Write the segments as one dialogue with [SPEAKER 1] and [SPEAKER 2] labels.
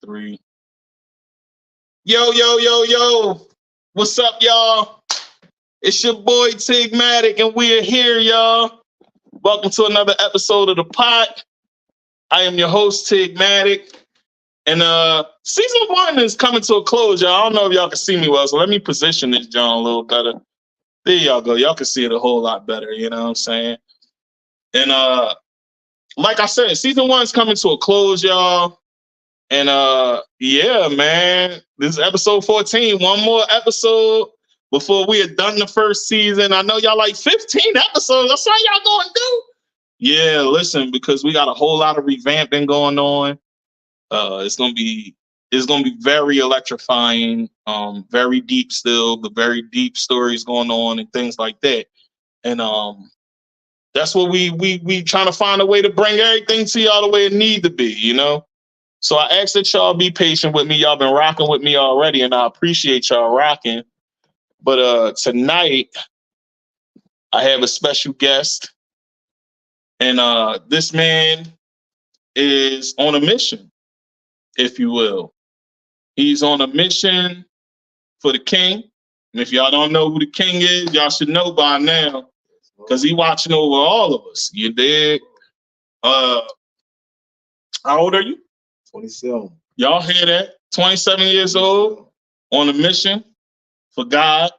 [SPEAKER 1] Three. Yo, yo, yo, yo. What's up, y'all? It's your boy Tigmatic, and we're here, y'all. Welcome to another episode of the Pot. I am your host, Tigmatic. And season 1 is coming to a close, y'all. I don't know if y'all can see me well, so let me position this John a little better. There y'all go. Y'all can see it a whole lot better, you know what I'm saying? And like I said, season 1 is coming to a close, y'all. And yeah, man, this is episode 14. One more episode before we are done the first season. I know y'all like 15 episodes. That's how y'all gonna do. Yeah, listen, because we got a whole lot of revamping going on. It's gonna be very electrifying, very deep still, the very deep stories going on and things like that. And that's what we trying to find a way to bring everything to y'all the way it need to be, you know. So I ask that y'all be patient with me. Y'all been rocking with me already, and I appreciate y'all rocking. But tonight I have a special guest, and this man is on a mission, if you will. He's on a mission for the king. And if y'all don't know who the king is, y'all should know by now, because he watching over all of us. You dig? How old are you?
[SPEAKER 2] 27.
[SPEAKER 1] Y'all hear that? 27 years old, on a mission for God.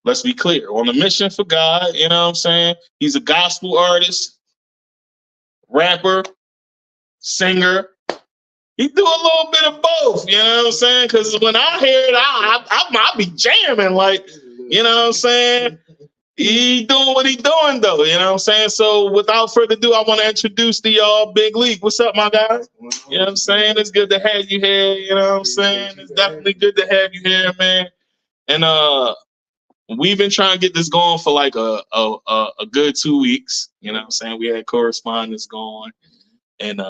[SPEAKER 1] Let's be clear, on a mission for God, you know what I'm saying? He's a gospel artist, rapper, singer. He do a little bit of both, you know what I'm saying? Because when I hear it, I be jamming, like, you know what I'm saying? He doing what he doing, though, you know what I'm saying? So without further ado, I want to introduce to y'all Big League. What's up, my guy? You know what I'm saying? It's good to have you here, you know what I'm saying? It's definitely good to have you here, man. And we've been trying to get this going for like a good 2 weeks. You know what I'm saying? We had correspondence going. And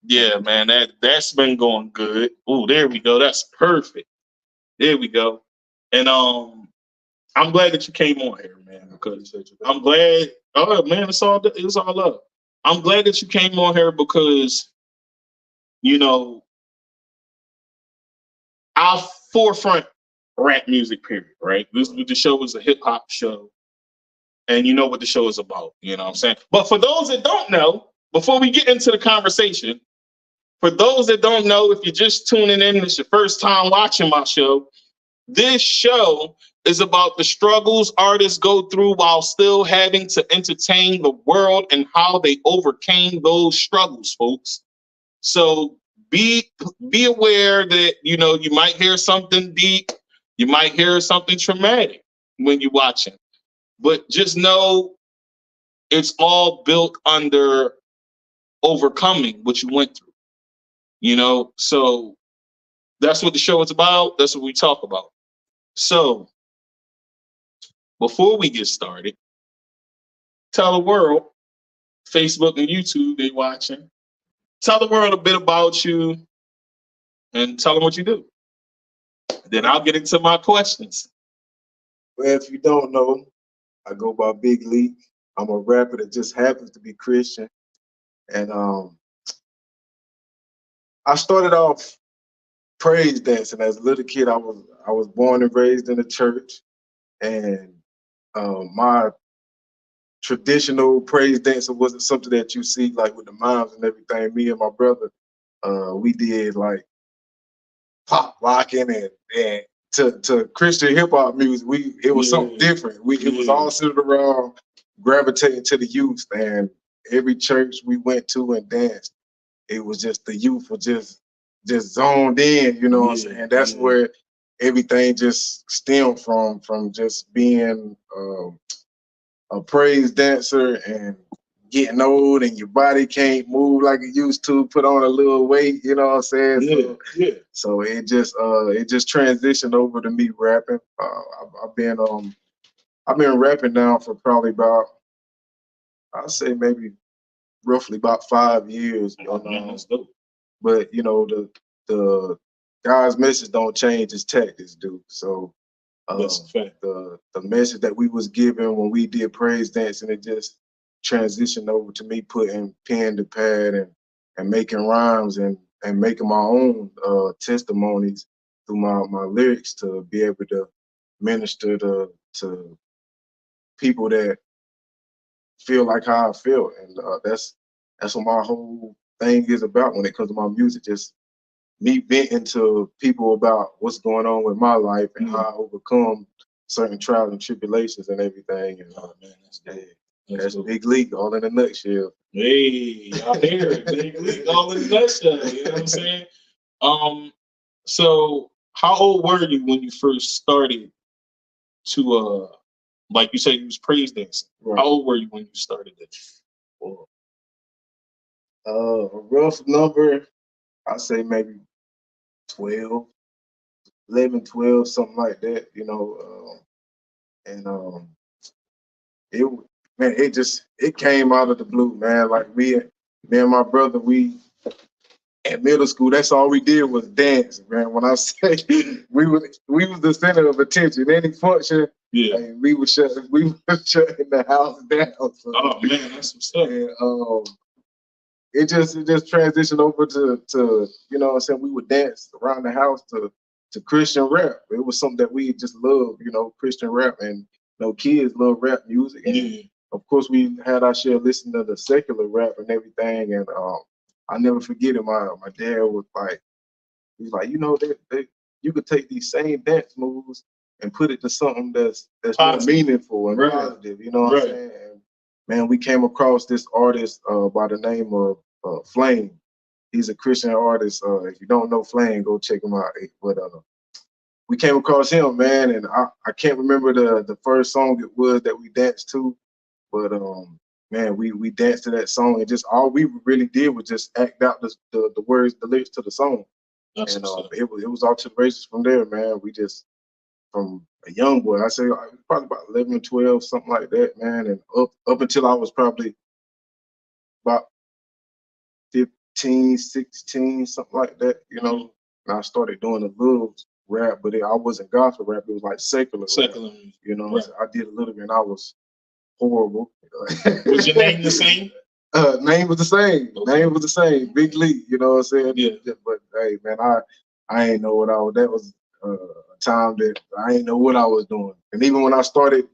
[SPEAKER 1] yeah, man, that's been going good. Oh, there we go. That's perfect. There we go. And I'm glad that you came on here, man, because I'm glad. Oh man, it's all love. I'm glad that you came on here because, you know, our forefront rap music period, right? The show is a hip hop show. And you know what the show is about, you know what I'm saying? But for those that don't know, before we get into the conversation, for those that don't know, if you're just tuning in, it's your first time watching my show, this show is about the struggles artists go through while still having to entertain the world and how they overcame those struggles, folks. So be aware that, you know, you might hear something deep, you might hear something traumatic when you're watching. But just know it's all built under overcoming what you went through, you know? So that's what the show is about. That's what we talk about. So before we get started, tell the world, Facebook and YouTube, they watching. Tell the world a bit about you and tell them what you do. Then I'll get into my questions.
[SPEAKER 2] Well, if you don't know, I go by Big League. I'm a rapper that just happens to be Christian. And I started off praise dancing as a little kid. I was born and raised in a church, and my traditional praise dancing wasn't something that you see like with the moms and everything. Me and my brother, we did like pop locking and to Christian hip hop music. It was something different. It was all centered around gravitating to the youth, and every church we went to and danced, it was just the youth were just zoned in, you know what I'm saying? That's where everything just stemmed from just being a praise dancer and getting old and your body can't move like it used to, put on a little weight, you know what I'm saying? So it just transitioned over to me rapping. I've been rapping now for probably about, I'd say maybe roughly about 5 years. But you know, the God's message don't change, his tactics do. So the message that we was given when we did praise dancing, it just transitioned over to me putting pen to pad and making rhymes and and making my own testimonies through my lyrics to be able to minister to people that feel like how I feel, and that's what my whole thing is about when it comes to my music. Just me venting to people about what's going on with my life and how I overcome certain trials and tribulations and everything. And man, that's Big League all in a nutshell.
[SPEAKER 1] Hey, y'all hear it? Big League all in a nutshell. You know what I'm saying? So how old were you when you first started to like you said you was praise dancing? Right. How old were you when you started it?
[SPEAKER 2] Well, a rough number, I say maybe 12, 11, 12, something like that, you know. It man, it came out of the blue, man. Like me and my brother, we at middle school, that's all we did was dance, man. When I say we was the center of attention. Any function, and we were shutting the house down. So,
[SPEAKER 1] oh man, that's what's up.
[SPEAKER 2] And, it just transitioned over to you know what I'm saying, we would dance around the house to Christian rap. It was something that we just loved, you know, Christian rap, and you know, kids love rap music. And of course we had our share listening to the secular rap and everything. And I never forget it, my dad was like, he's like, you know, you could take these same dance moves and put it to something that's more meaningful and positive, you know what I'm saying? And man, we came across this artist by the name of Flame. He's a Christian artist. If you don't know Flame, go check him out. But we came across him, man, and I can't remember the first song it was that we danced to, but man, we danced to that song, and just all we really did was just act out the words, the lyrics to the song. That's and it was all to the races from there, man. We just, from a young boy, I say probably about 11, 12, something like that, man, and up until I was probably about 15, 16, something like that, you know. And I started doing a little rap, but I wasn't gospel rap. It was like secular rap, you know. Right. So I did a little bit, and I was horrible.
[SPEAKER 1] Was your name the same?
[SPEAKER 2] Name was the same. Okay. Name was the same. Big League, you know what I'm saying? Yeah. But hey, man, I ain't know what I was. That was a time that I ain't know what I was doing. And even when I started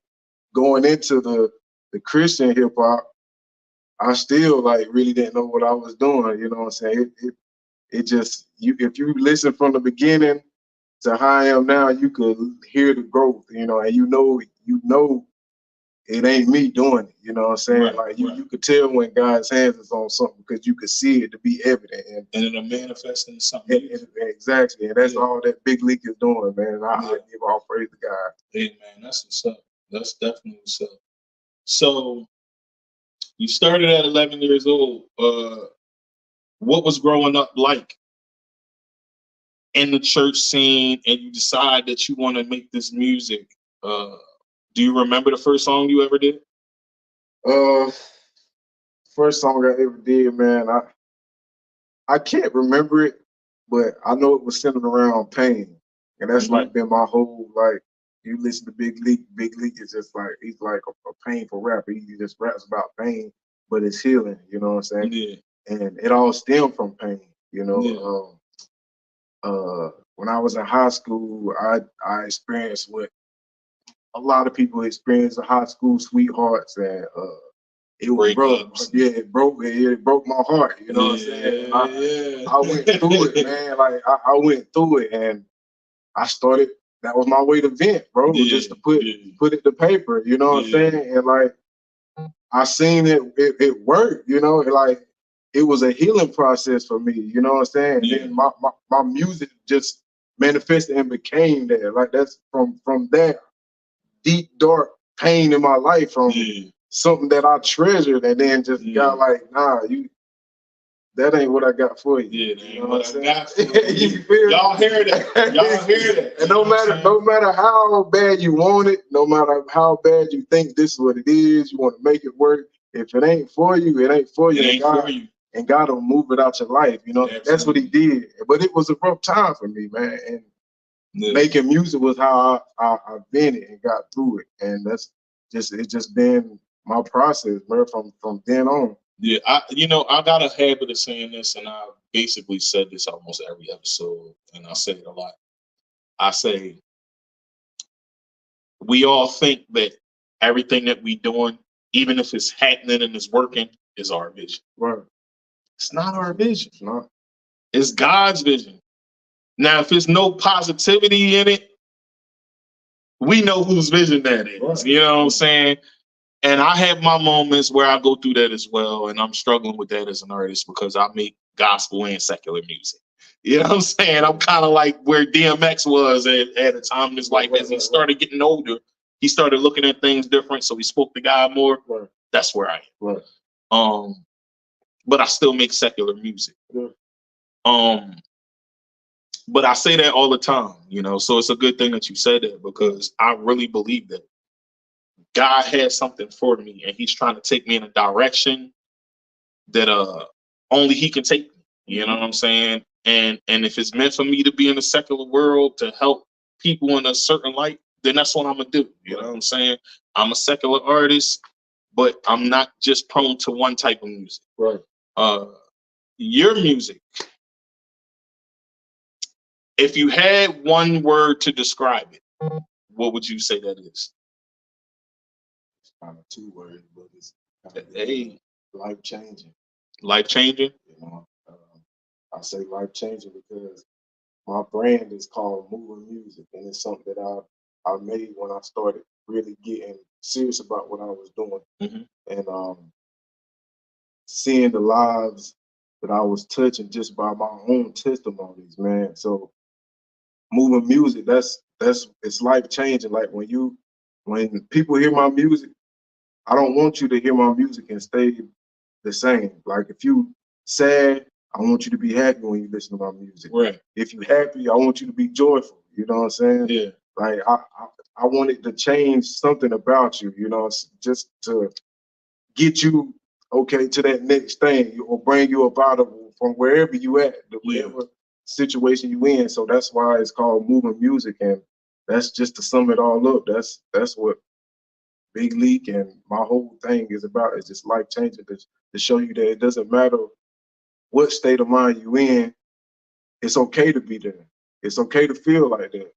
[SPEAKER 2] going into the Christian hip hop, I still like really didn't know what I was doing. You know what I'm saying? It just, if you listen from the beginning to how I am now, you could hear the growth, you know, and you know it ain't me doing it, you know what I'm saying? Right, like you could tell when God's hands is on something because you could see it to be evident. And it'll manifest into something. Exactly. And that's all that Big League is doing, man. I give all praise to God.
[SPEAKER 1] Hey man, that's what's up. That's definitely what's up. So you started at 11 years old. What was growing up like in the church scene, and you decide that you want to make this music? Do you remember the first song you ever did?
[SPEAKER 2] First song I ever did, man, I can't remember it, but I know it was centered around pain. And that's like been my whole, like, you listen to Big League is just like, he's like a painful rapper. He just raps about pain, but it's healing, you know what I'm saying? Yeah. And it all stemmed from pain, you know. Yeah. When I was in high school, I experienced what a lot of people experience, the high school sweethearts, and it was broke. Yeah, it broke my heart. You know what I'm saying? I went through it, man. Like I went through it, and I started. That was my way to vent, bro. Just to put it to paper. You know what I'm saying? And like I seen it worked. You know, like it was a healing process for me. You know what I'm saying? And then my music just manifested and became that. Like that's from that deep dark pain in my life, from something that I treasured, and then just got like, nah, that ain't what I got for you. Yeah, that ain't what I got for you. Y'all hear that? Y'all hear that? And no matter how bad you want it, no matter how bad you think this is what it is, you want to make it work. If it ain't for you, it ain't for you. It ain't for you. And God will move it out your life. You know, that's what He did. But it was a rough time for me, man. And making music was how I been it and got through it. And it's just been my process, man, from then on.
[SPEAKER 1] Yeah, I got a habit of saying this, and I basically said this almost every episode, and I say it a lot. I say we all think that everything that we doing, even if it's happening and it's working, is our vision.
[SPEAKER 2] Right.
[SPEAKER 1] It's not our vision.
[SPEAKER 2] It's not.
[SPEAKER 1] It's God's vision. Now, if there's no positivity in it, we know whose vision that is.
[SPEAKER 2] Right.
[SPEAKER 1] You know what I'm saying? And I have my moments where I go through that as well, and I'm struggling with that as an artist because I make gospel and secular music. You know what I'm saying? I'm kind of like where DMX was at a time in his life. As he started getting older, he started looking at things different, so he spoke to God more.
[SPEAKER 2] Right.
[SPEAKER 1] That's where I am.
[SPEAKER 2] Right.
[SPEAKER 1] But I still make secular music.
[SPEAKER 2] Yeah.
[SPEAKER 1] But I say that all the time, so it's a good thing that you said that because I really believe that God has something for me and he's trying to take me in a direction that only he can take me. You know what I'm saying? And if it's meant for me to be in the secular world to help people in a certain light, then that's what I'm gonna do. You know what I'm saying? I'm a secular artist, but I'm not just prone to one type of music.
[SPEAKER 2] Right.
[SPEAKER 1] Your music, if you had one word to describe it, what would you say that is?
[SPEAKER 2] It's kind of 2 words, but it's
[SPEAKER 1] life
[SPEAKER 2] changing.
[SPEAKER 1] Life changing?
[SPEAKER 2] I say life changing because my brand is called Moving Music, and it's something that I made when I started really getting serious about what I was doing, and seeing the lives that I was touching just by my own testimonies, man. So moving music, it's life changing. Like when people hear my music, I don't want you to hear my music and stay the same. Like if you sad, I want you to be happy when you listen to my music.
[SPEAKER 1] Right.
[SPEAKER 2] If you happy, I want you to be joyful. You know what I'm saying?
[SPEAKER 1] Yeah.
[SPEAKER 2] Like I wanted to change something about you, just to get you okay to that next thing or bring you up out of from wherever you at, whatever situation you in. So that's why it's called Moving Music, and that's just to sum it all up. That's what Big League and my whole thing is about. Is just life changing to show you that it doesn't matter what state of mind you in. It's okay to be there. It's okay to feel like that.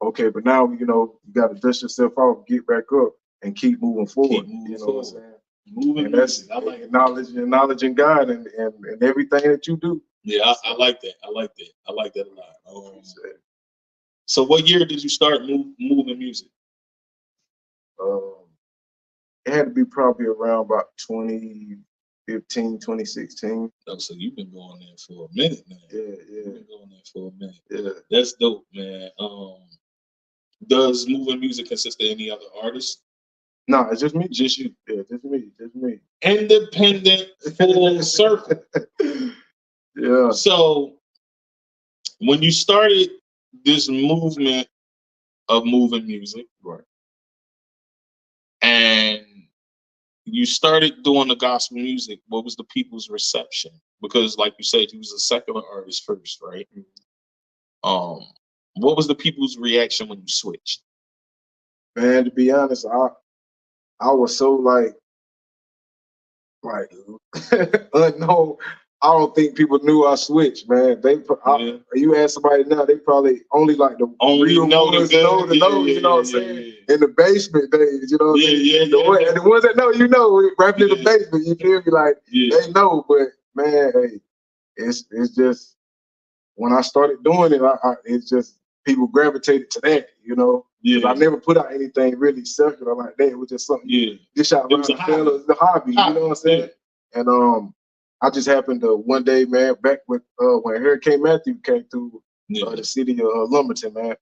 [SPEAKER 2] Okay, but now you got to dust yourself off, get back up, and keep moving forward. What I'm saying?
[SPEAKER 1] Moving,
[SPEAKER 2] and that's
[SPEAKER 1] I like
[SPEAKER 2] acknowledging God and everything that you do.
[SPEAKER 1] Yeah, I like that. I like that a lot. So what year did you start moving music?
[SPEAKER 2] It had to be probably around about 2015, 2016.
[SPEAKER 1] Oh, so you've been going there for a minute now.
[SPEAKER 2] Yeah.
[SPEAKER 1] You've been going there for a minute.
[SPEAKER 2] Yeah.
[SPEAKER 1] That's dope, man. Does moving music consist of any other artists?
[SPEAKER 2] No, it's just me.
[SPEAKER 1] Just you.
[SPEAKER 2] Yeah, just me.
[SPEAKER 1] Independent, full circle.
[SPEAKER 2] Yeah.
[SPEAKER 1] So when you started this movement of moving music,
[SPEAKER 2] right,
[SPEAKER 1] and you started doing the gospel music, what was the people's reception? Because like you said, you was a secular artist first, right? What was the people's reaction when you switched?
[SPEAKER 2] Man, to be honest, I was so like unknown. I don't think people knew I switched, man. You ask somebody now, they probably only like the real ones know, you know what I'm saying? In the basement days, you know what I'm saying? And the ones that know, right in the basement, you feel me? Like they know, but man, hey, it's just when I started doing it, it's just people gravitated to that, I never put out anything really secular like that. It was just something just out around the hobby, you know what I'm saying? And I just happened to one day, man, back with when Hurricane Matthew came through the city of Lumberton, man.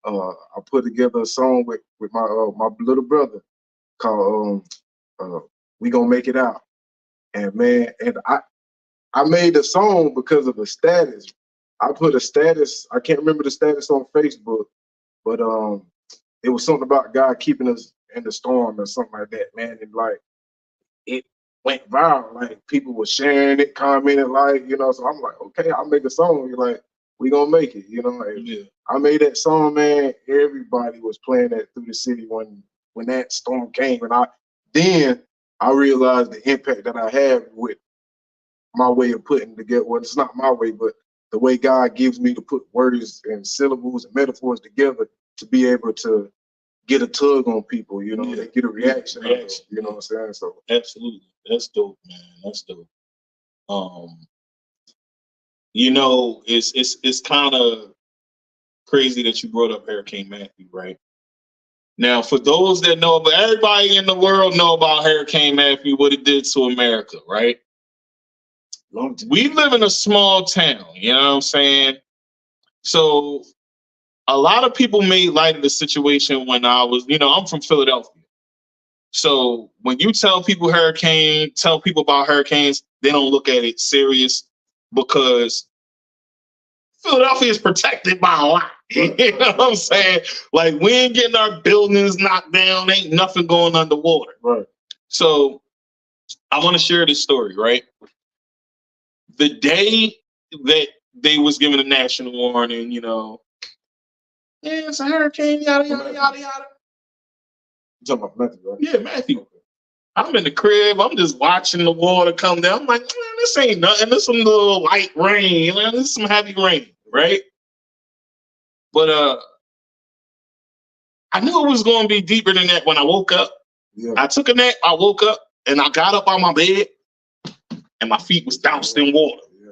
[SPEAKER 2] I put together a song with my little brother called "We Gonna Make It Out," and man, I made the song because of the status. I put a status. I can't remember the status on Facebook, but it was something about God keeping us in the storm or something like that, man. And like it went viral. Like people were sharing it, commenting, so I'm like, okay, I'll make a song. You're like, we gonna make it, I made that song, man. Everybody was playing that through the city when that storm came, and then I realized the impact that I have with my way of putting together. Well, it's not my way, but the way God gives me to put words and syllables and metaphors together to be able to get a tug on people, you know, they get a reaction. You know what I'm saying? So
[SPEAKER 1] absolutely, that's dope, man. That's dope. You know, it's kind of crazy that you brought up Hurricane Matthew, right? Now, for those that know, but everybody in the world know about Hurricane Matthew, what it did to America, right? We live in a small town, you know what I'm saying? So a lot of people made light of the situation when I was, you know, I'm from Philadelphia. So when you tell people about hurricanes, they don't look at it serious because Philadelphia is protected by a lot. You know what I'm saying? Like, we ain't getting our buildings knocked down. Ain't nothing going underwater.
[SPEAKER 2] Right.
[SPEAKER 1] So I want to share this story, right? The day that they was given a national warning, you know, yeah, it's a hurricane, yada, yada, yada, yada.
[SPEAKER 2] You talking about Matthew, right?
[SPEAKER 1] Yeah, Matthew. I'm in the crib. I'm just watching the water come down. I'm like, man, this ain't nothing. This some little light rain. Man, this is some heavy rain, right? But I knew it was going to be deeper than that when I woke up.
[SPEAKER 2] Yeah.
[SPEAKER 1] I took a nap. I woke up and I got up on my bed and my feet was doused in water.
[SPEAKER 2] Yeah.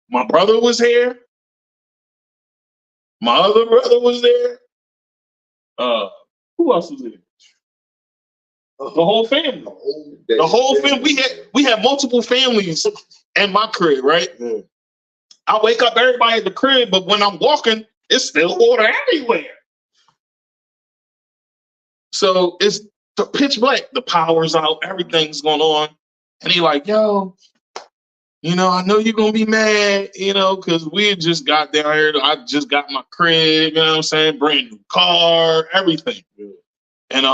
[SPEAKER 1] My brother was here. My other brother was there. Who else was there? The whole family. The whole family. We had multiple families in my crib, right?
[SPEAKER 2] Yeah.
[SPEAKER 1] I wake up everybody at the crib, but when I'm walking, it's still water everywhere. So it's the pitch black. The power's out. Everything's going on. And he like, yo, you know, I know you're going to be mad, you know, because we had just got down here. I just got my crib, you know what I'm saying? Brand new car, everything.
[SPEAKER 2] Yeah.
[SPEAKER 1] And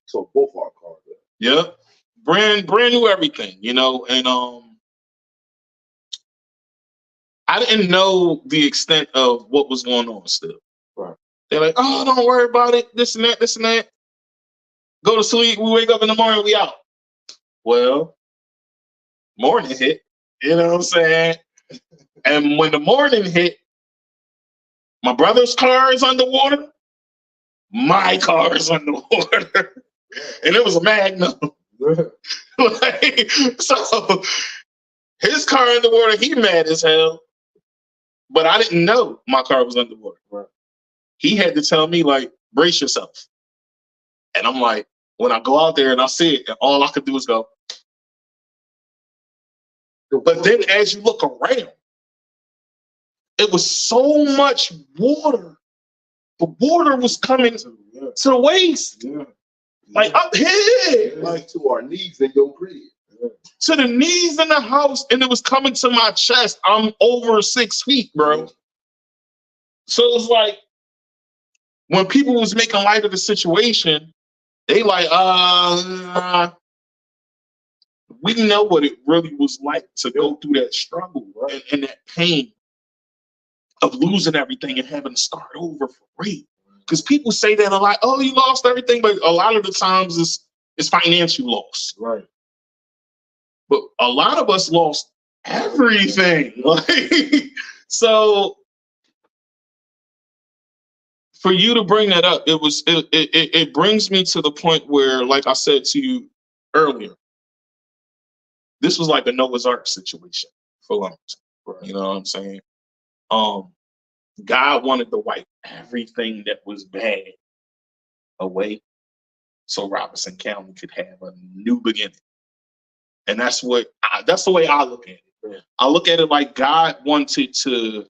[SPEAKER 2] so both our cars.
[SPEAKER 1] Yeah. Brand new everything, you know, and I didn't know the extent of what was going on still.
[SPEAKER 2] Right.
[SPEAKER 1] They're like, oh, don't worry about it. This and that, this and that. Go to sleep. We wake up in the morning, we out. Well, morning hit. You know what I'm saying? And when the morning hit, my brother's car is underwater. My car is underwater. And it was a Magnum. Like, so his car underwater, he mad as hell. But I didn't know my car was underwater.
[SPEAKER 2] Right.
[SPEAKER 1] He had to tell me, like, brace yourself. And I'm like, when I go out there and I see it, and all I could do is go. But then as you look around, it was so much water. The water was coming to the waist.
[SPEAKER 2] Yeah.
[SPEAKER 1] Like up here.
[SPEAKER 3] Like to our knees in your crib.
[SPEAKER 1] To the knees in the house, and it was coming to my chest. I'm over 6 feet, bro. So it was like, when people was making light of the situation, they like, we know what it really was like to go through that struggle, right? And that pain of losing everything and having to start over for real. Because people say that a lot, oh, you lost everything, but a lot of the times it's financial loss.
[SPEAKER 2] Right.
[SPEAKER 1] But a lot of us lost everything. Like, so for you to bring that up, it brings me to the point where, like I said to you earlier, this was like a Noah's Ark situation for Lumberton. Right. You know what I'm saying? God wanted to wipe everything that was bad away so Robinson County could have a new beginning. And that's the way I look at it. Yeah. I look at it like God wanted to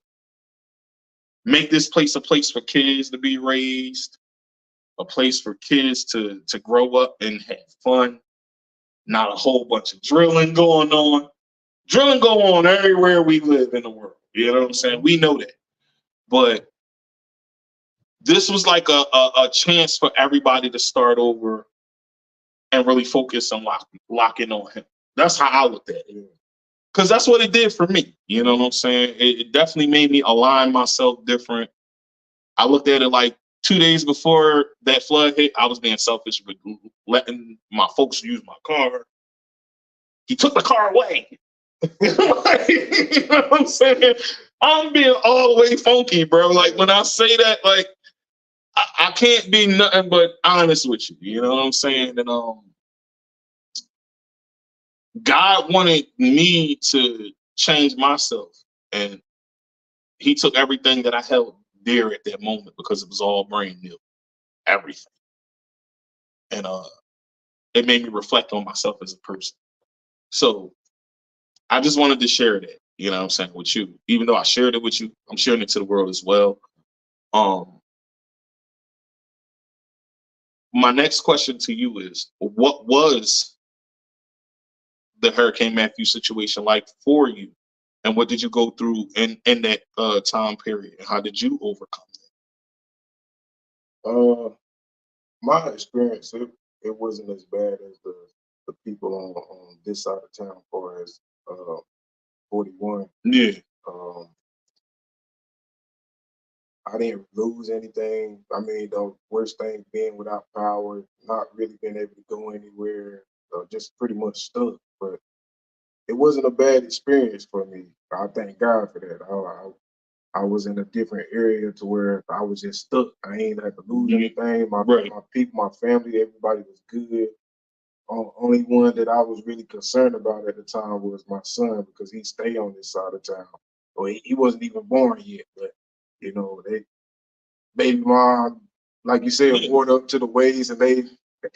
[SPEAKER 1] make this place a place for kids to be raised, a place for kids to grow up and have fun, not a whole bunch of drilling going on. Drilling go on everywhere we live in the world. You know what I'm saying? We know that. But this was like a chance for everybody to start over and really focus on locking on him. That's how I looked at it. Because that's what it did for me. You know what I'm saying? It definitely made me align myself different. I looked at it like 2 days before that flood hit, I was being selfish with letting my folks use my car. He took the car away. You know what I'm saying? I'm being all the way funky, bro. Like when I say that, like I can't be nothing but honest with you. You know what I'm saying? And God wanted me to change myself, and He took everything that I held dear at that moment because it was all brand new, everything, and it made me reflect on myself as a person. So I just wanted to share that, you know what I'm saying, with you. Even though I shared it with you, I'm sharing it to the world as well. My next question to you is, what was the Hurricane Matthew situation like for you? And what did you go through in that time period? And how did you overcome
[SPEAKER 2] My experience, it wasn't as bad as the people on this side of town, as far as 41.
[SPEAKER 1] Yeah.
[SPEAKER 2] I didn't lose anything. I mean, the worst thing being without power, not really being able to go anywhere, just pretty much stuck. But it wasn't a bad experience for me. I thank God for that. I was in a different area to where I was just stuck. I ain't had to lose anything. My people, my family, everybody was good. Only one that I was really concerned about at the time was my son, because he stayed on this side of town. Well, he wasn't even born yet, but you know, baby mom, like you said, moored up to the ways, and they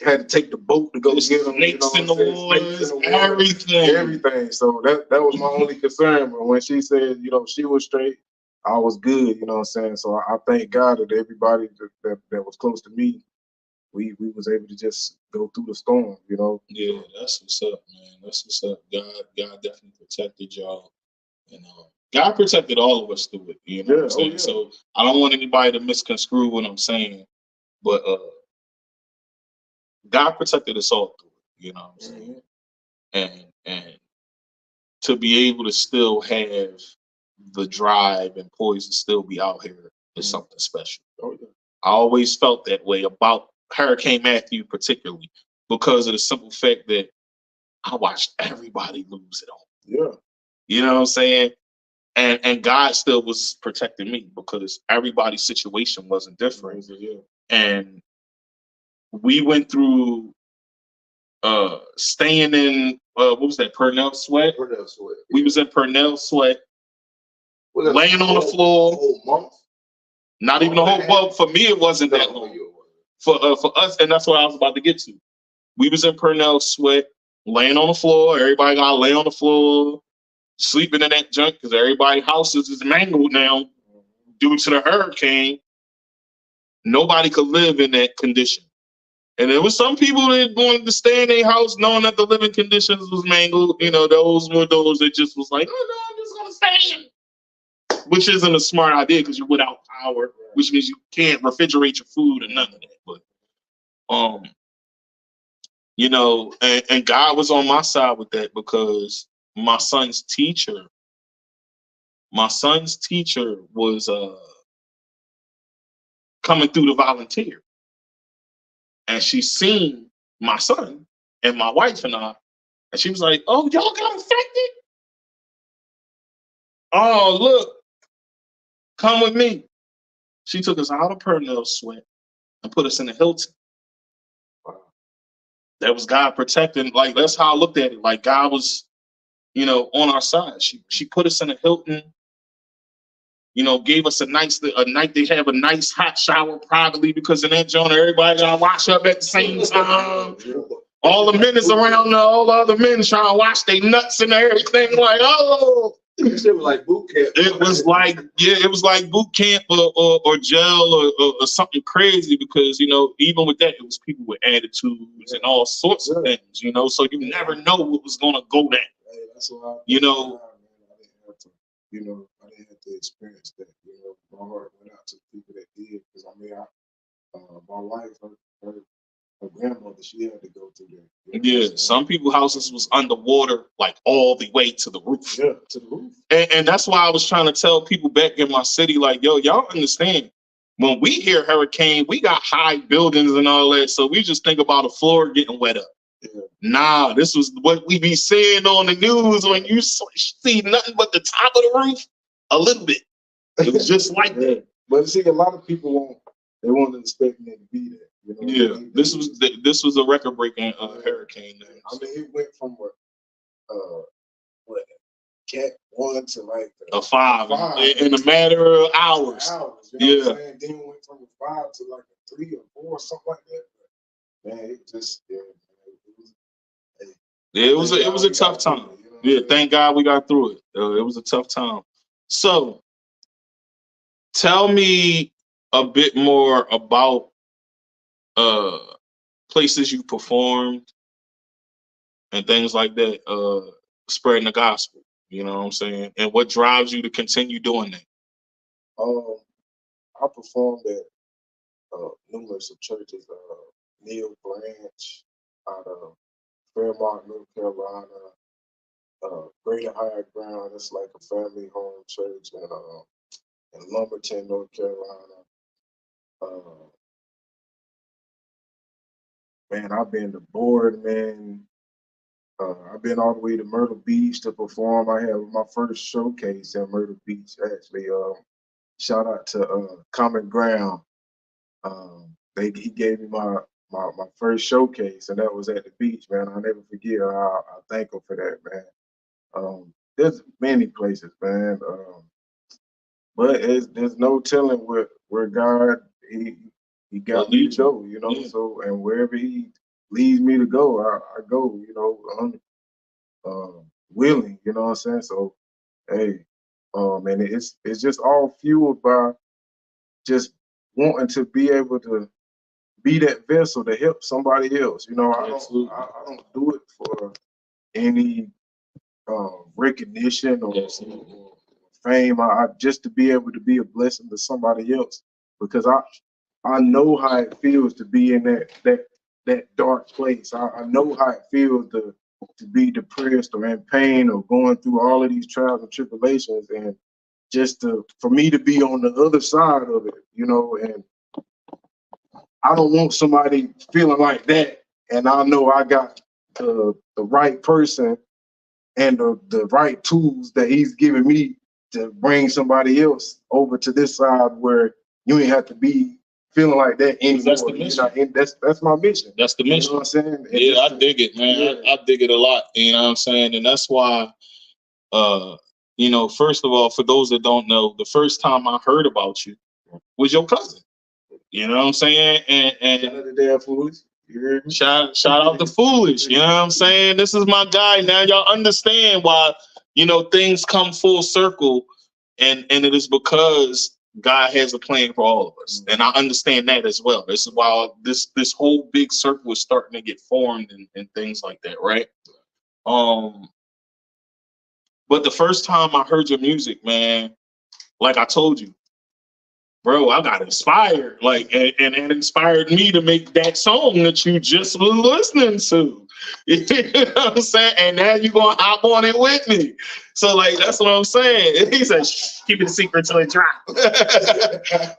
[SPEAKER 2] had to take the boat to go get them.
[SPEAKER 1] Snakes in the waters, everything.
[SPEAKER 2] So that was my only concern. But when she said, you know, she was straight, I was good. You know what I'm saying? So I thank God that everybody that was close to me, we was able to just go through the storm. You know?
[SPEAKER 1] Yeah, that's what's up, man. That's what's up. God definitely protected y'all, and God protected all of us through it. You know what I'm saying? So I don't want anybody to misconstrue what I'm saying, but God protected us all through it. You know what I'm saying? And to be able to still have the drive and poise to still be out here is something special. I always felt that way about Hurricane Matthew, particularly because of the simple fact that I watched everybody lose it all.
[SPEAKER 2] Yeah.
[SPEAKER 1] You know what I'm saying? And God still was protecting me because everybody's situation wasn't different. And we went through staying in what was that, Purnell Sweat? We was in Purnell Sweat, laying on the floor.
[SPEAKER 3] Whole month?
[SPEAKER 1] Not even a whole month. For me, it wasn't that long. For us, and that's what I was about to get to. We was in Purnell Sweat, laying on the floor. Everybody got to lay on the floor, sleeping in that junk because everybody's houses is mangled now due to the hurricane. Nobody could live in that condition. And there was some people that wanted to stay in their house knowing that the living conditions was mangled. You know, those were those that just was like, oh, no, I'm just going to stay in. Which isn't a smart idea because you're without power, which means you can't refrigerate your food and none of that. But, you know, and God was on my side with that because my son's teacher was coming through to volunteer. And she seen my son and my wife and I, and she was like, oh, y'all got infected? Oh, look, come with me. She took us out of Purnell Sweat and put us in the Hilton. That was God protecting. Like, that's how I looked at it. Like, God was, you know, on our side. She put us in a Hilton, you know, gave us a night. They have a nice hot shower privately because in that joint, everybody got to wash up at the same time. All the men is around, all the other men trying to wash their nuts and everything. Like, oh.
[SPEAKER 3] It was like boot camp.
[SPEAKER 1] It was like, it was like boot camp or jail or something crazy because, you know, even with that, it was people with attitudes and all sorts of things, you know, so you never know what was going to go down.
[SPEAKER 2] Hey, that's why
[SPEAKER 1] you know,
[SPEAKER 2] I didn't have to, you know, I didn't have to experience that. You know, my heart went out to the people that did, because I mean, my wife, her grandmother, she had to go through that.
[SPEAKER 1] Yeah, some people's houses was underwater, like all the way to the roof.
[SPEAKER 2] Yeah, to the roof.
[SPEAKER 1] And that's why I was trying to tell people back in my city, like, yo, y'all understand, when we hear hurricane, we got high buildings and all that, so we just think about the floor getting wet up.
[SPEAKER 2] Yeah.
[SPEAKER 1] Nah, this was what we be seeing on the news when you see nothing but the top of the roof, a little bit. It was just like
[SPEAKER 2] Yeah.
[SPEAKER 1] that.
[SPEAKER 2] But see, a lot of people won't expect it to be that. You know,
[SPEAKER 1] Yeah, this was a record breaking hurricane.
[SPEAKER 2] I mean, it went from what Cat 1 to like
[SPEAKER 1] a 5 in a matter of hours.
[SPEAKER 2] You know
[SPEAKER 1] Yeah.
[SPEAKER 2] what I'm saying? Then it went from a 5 to like a 3 or 4 or something like that. But, man, it just
[SPEAKER 1] it was a tough time. Yeah, thank God we got through it. It was a tough time. So, tell me a bit more about places you performed and things like that, spreading the gospel. You know what I'm saying? And what drives you to continue doing that?
[SPEAKER 2] I performed at numerous of churches. Neil Branch out of Fairmont, North Carolina. Greater High Ground. It's like a family home church in Lumberton, North Carolina. Man, I've been to Boardman. I've been all the way to Myrtle Beach to perform. I had my first showcase in Myrtle Beach, actually. Shout out to Common Ground. He gave me my first showcase, and that was at the beach, man. I'll never forget. I thank him for that, man. There's many places, man. But there's no telling where God he got me to go, you know. Yeah. So, and wherever he leads me to go, I go, you know, willing, you know what I'm saying? So, hey, and it's just all fueled by just wanting to be able to be that vessel to help somebody else. You know, I don't do it for any recognition or fame. I just to be able to be a blessing to somebody else, because I know how it feels to be in that dark place. I know how it feels to be depressed or in pain or going through all of these trials and tribulations, and just for me to be on the other side of it, you know. And I don't want somebody feeling like that, and I know I got the right person and the right tools that he's giving me to bring somebody else over to this side where you ain't have to be feeling like that anymore. That's the mission. You know, that's my mission. That's the mission. You know what I'm saying? And
[SPEAKER 1] I dig it, man. Yeah. I dig it a lot. You know what I'm saying? And that's why, you know, first of all, for those that don't know, the first time I heard about you was your cousin. You know what I'm saying? And
[SPEAKER 2] the damn Foolish.
[SPEAKER 1] Shout out to Foolish. You know what I'm saying? This is my guy. Now y'all understand why, you know, things come full circle, and it is because God has a plan for all of us. And I understand that as well. This is why this whole big circle is starting to get formed and things like that, right? But the first time I heard your music, man, like I told you, bro, I got inspired, like, and it inspired me to make that song that you just was listening to. You know what I'm saying? And now you're gonna hop on it with me. So, like, that's what I'm saying. He said, shh, keep it a secret till it drop.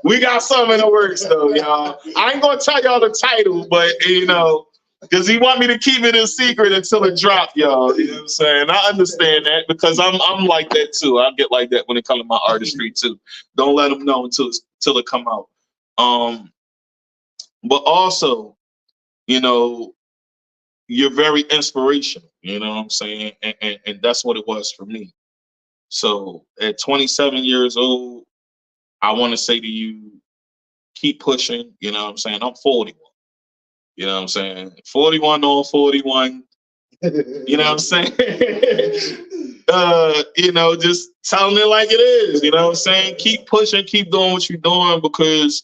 [SPEAKER 1] We got something in the works, though, y'all. I ain't gonna tell y'all the title, but you know, because he want me to keep it a secret until it drop, y'all. You know what I'm saying? I understand that, because I'm like that too. I get like that when it comes to my artistry too. Don't let them know until it come out. But also, you know, you're very inspirational. You know what I'm saying? And that's what it was for me. So at 27 years old, I want to say to you, keep pushing. You know what I'm saying? I'm 41. You know what I'm saying? 41 on 41. You know what I'm saying? You know, just telling it like it is. You know what I'm saying? Keep pushing, keep doing what you're doing, because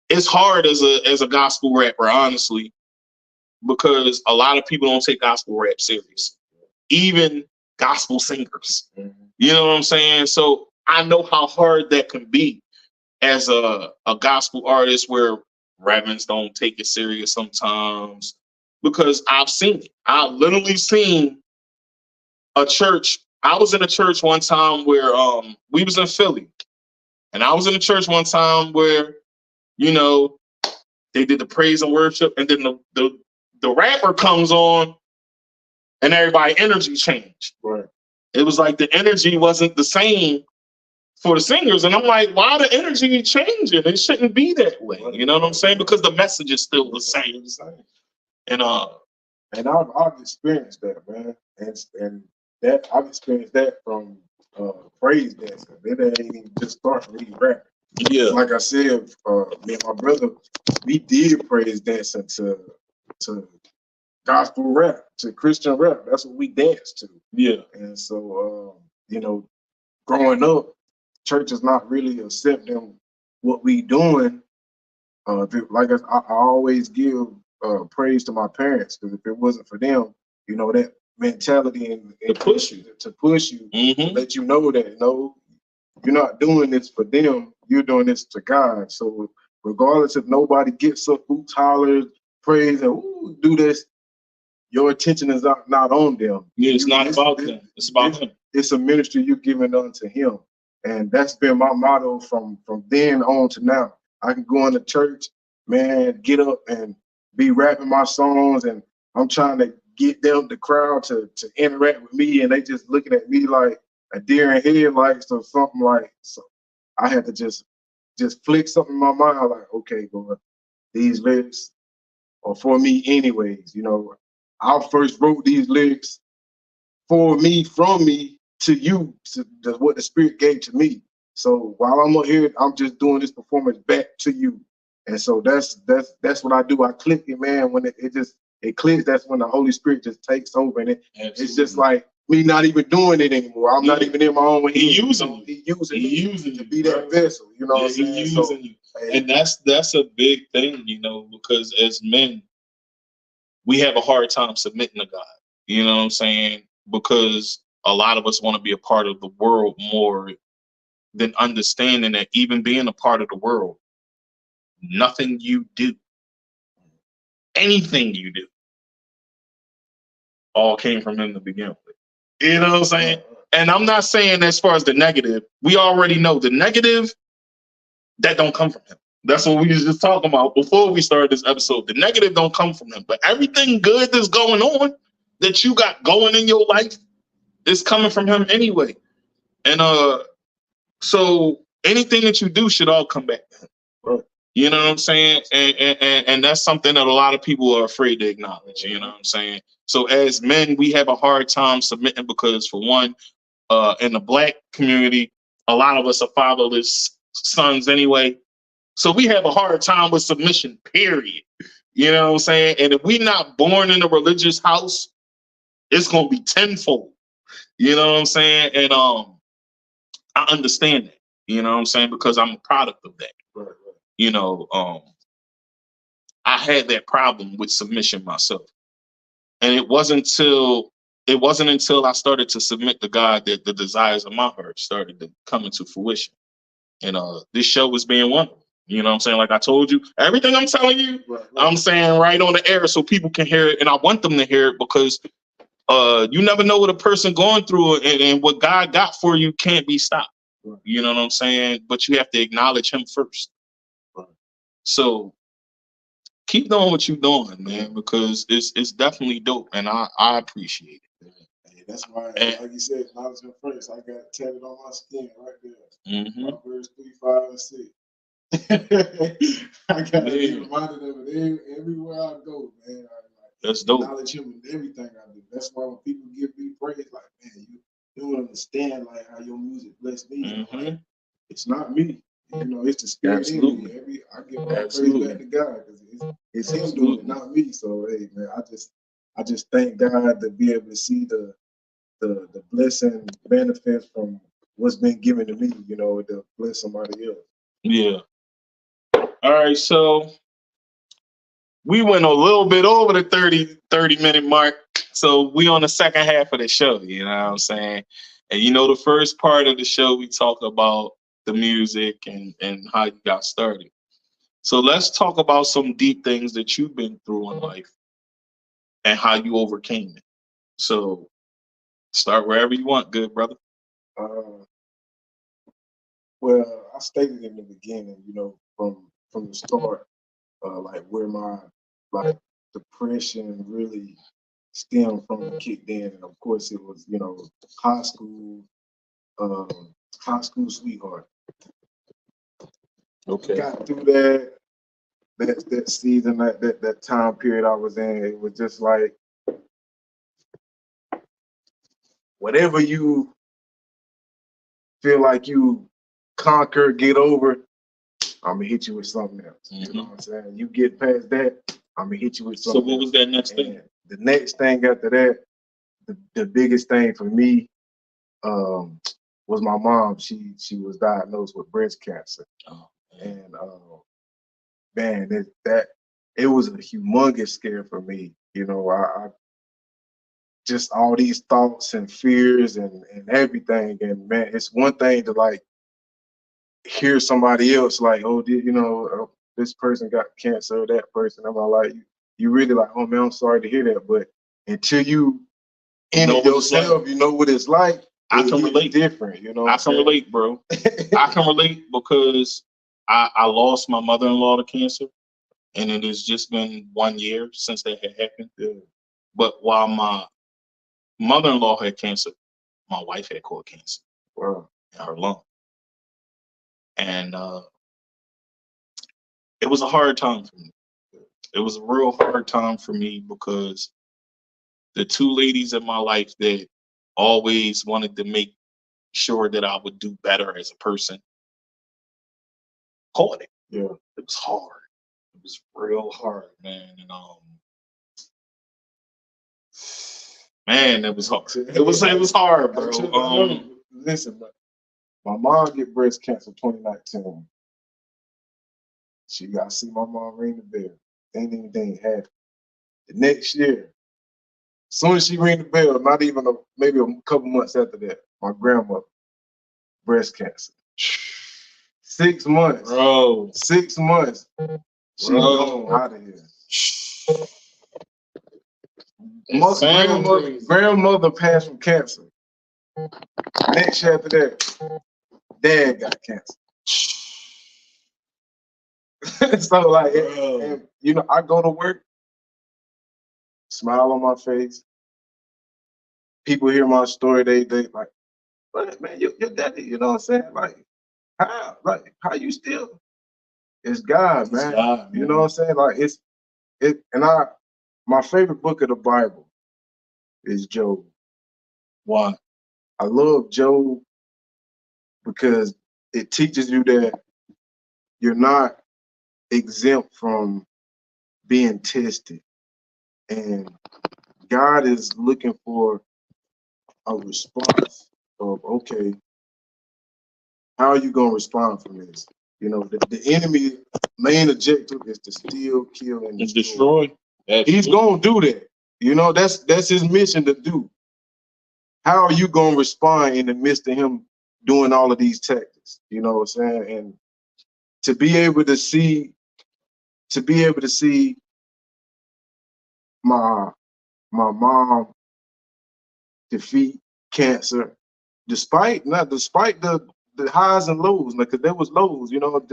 [SPEAKER 1] it's hard as a gospel rapper, honestly, because a lot of people don't take gospel rap serious, even gospel singers. You know what I'm saying? So I know how hard that can be as a gospel artist, where reverends don't take it serious sometimes, because I've seen it. I literally seen a church. I was in a church one time where we was in Philly, And I was in a church one time where, you know, they did the praise and worship, and then the rapper comes on, and everybody energy changed.
[SPEAKER 2] Right.
[SPEAKER 1] It was like the energy wasn't the same for the singers, and I'm like, why the energy changing? It shouldn't be that way. You know what I'm saying? Because the message is still the same. And
[SPEAKER 2] I've experienced that, man, and that I've experienced that from praise dancing. It ain't even just start from me rapping.
[SPEAKER 1] yeah,
[SPEAKER 2] Like I said, me and my brother, we did praise dancing to gospel rap, to Christian rap. That's what we danced to.
[SPEAKER 1] yeah,
[SPEAKER 2] And so, you know, growing up, church is not really accepting what we doing. Like I always give praise to my parents, because if it wasn't for them, you know, that mentality and
[SPEAKER 1] to push you.
[SPEAKER 2] to push you,
[SPEAKER 1] Mm-hmm.
[SPEAKER 2] let you know that no, you're not doing this for them, you're doing this to God. So regardless if nobody gets up, boots hollers, praise, and ooh, do this, your attention is not on them.
[SPEAKER 1] Yeah, it's not about them. It's about him.
[SPEAKER 2] It's a ministry you're giving unto him. And that's been my motto from then on to now. I can go into church, man, get up and be rapping my songs, and I'm trying to get them, the crowd, to interact with me, and they just looking at me like a deer in headlights or something. Like, so I had to just flick something in my mind, like, okay, God, these lyrics are for me anyways. You know, I first wrote these lyrics for me, from me to you, to what the Spirit gave to me. So while I'm up here, I'm just doing this performance back to you. And so that's what I do. I click it, man. When it clicks, that's when the Holy Spirit just takes over, and it's just like me not even doing it anymore. I'm not even in my own.
[SPEAKER 1] He using
[SPEAKER 2] me to be that vessel. You know what I'm saying?
[SPEAKER 1] He's using you. And that's a big thing, you know, because as men, we have a hard time submitting to God. You know what I'm saying? Because a lot of us want to be a part of the world more than understanding that even being a part of the world, nothing you do, anything you do, all came from him to begin with. You know what I'm saying? And I'm not saying as far as the negative, we already know the negative, that don't come from him. That's what we was just talking about before we started this episode. The negative don't come from him, but everything good that's going on, that you got going in your life, is coming from him anyway. And so anything that you do should all come back to him.
[SPEAKER 2] Right.
[SPEAKER 1] You know what I'm saying? And that's something that a lot of people are afraid to acknowledge. You know what I'm saying? So as men, we have a hard time submitting because, for one, in the Black community, a lot of us are fatherless sons anyway. So we have a hard time with submission, period. You know what I'm saying? And if we're not born in a religious house, it's going to be tenfold. You know what I'm saying? And I understand that. You know what I'm saying? Because I'm a product of that.
[SPEAKER 2] Right.
[SPEAKER 1] You know, I had that problem with submission myself. And it wasn't until I started to submit to God that the desires of my heart started to come into fruition. And this show was being one of them. You know what I'm saying? Like I told you, everything I'm telling you,
[SPEAKER 2] Right.
[SPEAKER 1] I'm saying right on the air so people can hear it. And I want them to hear it because you never know what a person going through, and what God got for you can't be stopped.
[SPEAKER 2] Right.
[SPEAKER 1] You know what I'm saying? But you have to acknowledge him first.
[SPEAKER 2] Right.
[SPEAKER 1] So keep doing what you're doing, man, because it's definitely dope, and I appreciate it.
[SPEAKER 2] Hey, that's why, like you said, acknowledgement first. I got it tatted on my skin right there. Proverbs 3, 5, and 6. I got to be reminded of it everywhere I go, man.
[SPEAKER 1] That's dope.
[SPEAKER 2] Acknowledge him in everything I do. That's why when people give me praise, like, man, you don't understand like how your music bless me. Like, it's not me. You know, it's the Spirit in me. I give my praise back to God, because it's him doing it, not me. So hey, man, I just thank God to be able to see the blessing manifest from what's been given to me, you know, to bless somebody else.
[SPEAKER 1] Yeah. All right, so we went a little bit over the 30-minute mark. So we on the second half of the show, you know what I'm saying? And you know, the first part of the show, we talk about the music and how you got started. So let's talk about some deep things that you've been through in life and how you overcame it. So start wherever you want, good brother.
[SPEAKER 2] Well, I stated in the beginning, you know, from the start, like where my like depression really stemmed from and kicked in, and of course it was, you know, high school, um, high school sweetheart.
[SPEAKER 1] Okay.
[SPEAKER 2] Got through that season, that time period I was in. It was just like whatever you feel like you conquer, get over, I'm gonna hit you with something else. You know what I'm saying? You get past that, I'm gonna hit you with something.
[SPEAKER 1] So what was that next thing?
[SPEAKER 2] And the next thing after that, the biggest thing for me was my mom. She was diagnosed with breast cancer.
[SPEAKER 1] Oh,
[SPEAKER 2] And man, it was a humongous scare for me. You know, I just all these thoughts and fears and everything. And man, it's one thing to like hear somebody else like, oh, you know, this person got cancer, or that person. I'm like, you really like, oh man, I'm sorry to hear that. But until you in it yourself, you know what it's like.
[SPEAKER 1] I can relate.
[SPEAKER 2] Different, you know.
[SPEAKER 1] I can relate, bro. I can relate because I lost my mother-in-law to cancer, and it has just been 1 year since that had happened.
[SPEAKER 2] Yeah.
[SPEAKER 1] But while my mother-in-law had cancer, my wife had core cancer
[SPEAKER 2] Wow.
[SPEAKER 1] in her lung. And it was a hard time for me. It was a real hard time for me because the two ladies in my life that always wanted to make sure that I would do better as a person caught it.
[SPEAKER 2] Yeah.
[SPEAKER 1] It was hard. It was real hard, man. And man, it was hard. It was hard, bro.
[SPEAKER 2] Listen, bro. My mom get breast cancer 2019. She got to see my mom ring the bell. Ain't anything happened. The next year, as soon as she ring the bell, not even maybe a couple months after that, my grandmother, breast cancer. 6 months.
[SPEAKER 1] Bro.
[SPEAKER 2] 6 months. She gone out of here. Grandmother passed from cancer. Next year after that, dad got cancer. So like, and, you know, I go to work, smile on my face. People hear my story, they like, but man, your daddy, you know what I'm saying? Like how you still? It's God, man.
[SPEAKER 1] God, man.
[SPEAKER 2] You know what I'm saying? Like my favorite book of the Bible is Job.
[SPEAKER 1] Why?
[SPEAKER 2] I love Job because it teaches you that you're not exempt from being tested. And God is looking for a response of, okay, how are you going to respond from this? You know, the enemy main objective is to steal, kill, and destroy. He's going to do that. You know, that's his mission to do. How are you going to respond in the midst of him doing all of these tactics? You know what I'm saying? And to be able to see my mom defeat cancer, despite the highs and lows, because there was lows, you know.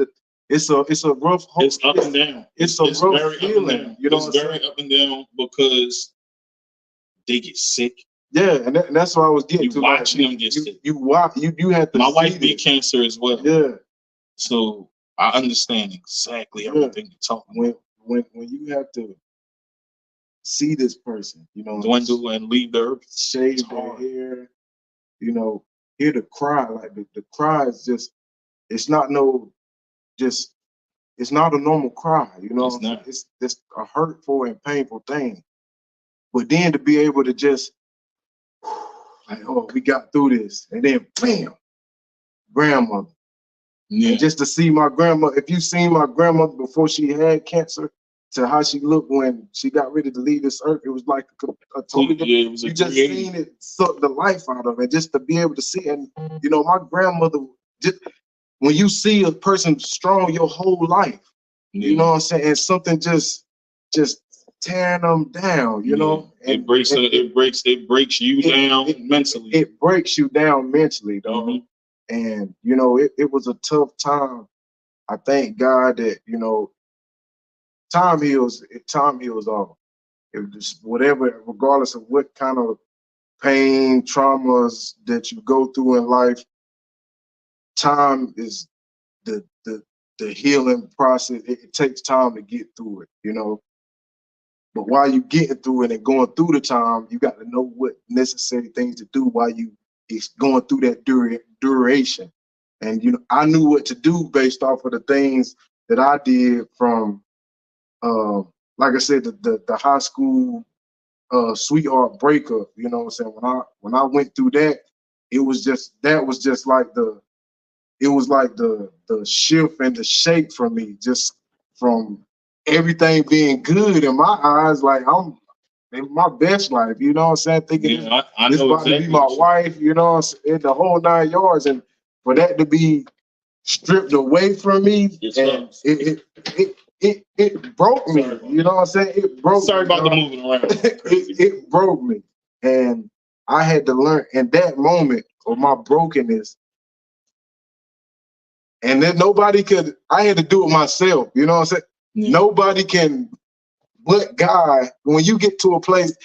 [SPEAKER 2] It's a rough.
[SPEAKER 1] It's up and down.
[SPEAKER 2] It's a rough feeling. You know,
[SPEAKER 1] it's very up and down because they get sick.
[SPEAKER 2] Yeah, and that's what I was getting to.
[SPEAKER 1] Watching them get sick.
[SPEAKER 2] You had to.
[SPEAKER 1] My wife beat cancer as well.
[SPEAKER 2] Yeah.
[SPEAKER 1] So I understand exactly everything you're talking about.
[SPEAKER 2] When you have to see this person, you know,
[SPEAKER 1] dwindle and leave the earth,
[SPEAKER 2] shave their hair, you know, hear the cry, like the cry is just, it's not a normal cry, you know. It's just a hurtful and painful thing. But then to be able to just like, oh, we got through this, and then bam, grandmother. Yeah. And just to see my grandmother, if you seen my grandmother before she had cancer, to how she looked when she got ready to leave this earth, it was like a totally
[SPEAKER 1] it was
[SPEAKER 2] you just seen it suck the life out of it. Just to be able to see, and you know, my grandmother, just when you see a person strong your whole life, you know what I'm saying, and something just tearing them down, you know.
[SPEAKER 1] And it breaks you down mentally.
[SPEAKER 2] It breaks you down mentally, though. And, you know, it was a tough time. I thank God that, you know, time heals all. It just, whatever, regardless of what kind of pain, traumas that you go through in life, time is the healing process. It takes time to get through it, you know. But while you getting through it and going through the time, you got to know what necessary things to do while you is going through that duration. And you know, I knew what to do based off of the things that I did from, like I said, the high school sweetheart breakup. You know what I'm saying? When I went through that, it was just like the shift and the shake for me, just from everything being good in my eyes, like I'm in my best life, you know what I'm saying? Thinking
[SPEAKER 1] I
[SPEAKER 2] this
[SPEAKER 1] know
[SPEAKER 2] about
[SPEAKER 1] exactly
[SPEAKER 2] to be my wife, you know, in the whole 9 yards, and for that to be stripped away from me, and it broke me, you know what I'm saying? It broke
[SPEAKER 1] Sorry
[SPEAKER 2] me,
[SPEAKER 1] about the moving around.
[SPEAKER 2] it broke me. And I had to learn in that moment of my brokenness. And then I had to do it myself. You know what I'm saying? Yeah. Nobody can but God. When you get to a place,